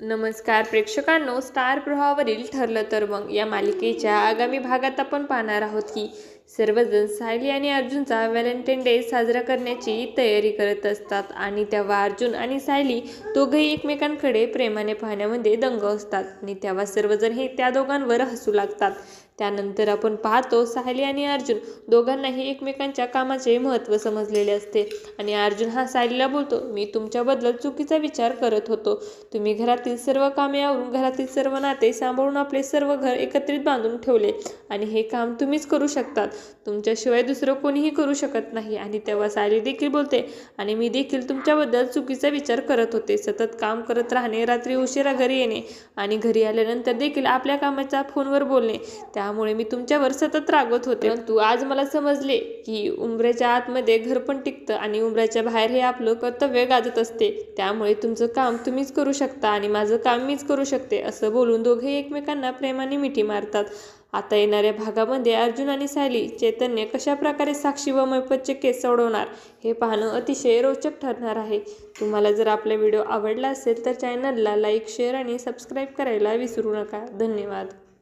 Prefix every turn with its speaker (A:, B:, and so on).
A: नमस्कार प्रेक्षकांनो, स्टार प्रवाहावरील ठरलं तर मग या मालिकेच्या आगामी भागात आपण पाहणार आहोत की सर्वजण सायली आणि अर्जुनचा व्हॅलेंटाईन डे साजरा करण्याची तयारी करत असतात आणि तेव्हा अर्जुन आणि सायली दोघंही एकमेकांकडे प्रेमाने पाहण्यामध्ये दंग असतात आणि तेव्हा सर्वजण हे त्या दोघांवर हसू लागतात। त्यानंतर आपण पाहतो सायली आणि अर्जुन दोघांनाही एकमेकांच्या कामाचे महत्त्व समजलेले असते आणि अर्जुन हा सायलीला बोलतो, मी तुमच्याबद्दल चुकीचा विचार करत होतो। तुम्ही घरातील सर्व कामे आवरून घरातील सर्व नाते सांभाळून आपले सर्व घर एकत्रित बांधून ठेवले आणि हे काम तुम्हीच करू शकतात, तुमच्याशिवाय दुसरं कोणीही करू शकत नाही। आणि तेव्हा सायली देखील बोलते, आणि मी देखील तुमच्याबद्दल चुकीचा विचार करत होते। सतत काम करत राहणे, रात्री उशिरा घरी येणे आणि घरी आल्यानंतर देखील आपल्या कामाचा फोनवर बोलणे, त्यामुळे मी तुमच्यावर सतत रागवत होते। परंतु आज मला समजले की उंबऱ्याच्या आतमध्ये घर पण टिकतं आणि उंबऱ्याच्या बाहेर हे आपलं कर्तव्य गाजत असते। त्यामुळे तुमचं काम तुम्हीच करू शकता आणि माझं काम मीच करू शकते, असं बोलून दोघे एकमेकांना प्रेमाने मिठी मारतात। आता येणाऱ्या भागामध्ये अर्जुन आणि सायली चैतन्य कशा प्रकारे साक्षी व मैपतचे केस सोडवणार हे पाहणं अतिशय रोचक ठरणार आहे। तुम्हाला जर आपला व्हिडिओ आवडला असेल तर चॅनलला लाईक, शेअर आणि सबस्क्राईब करायला विसरू नका। धन्यवाद।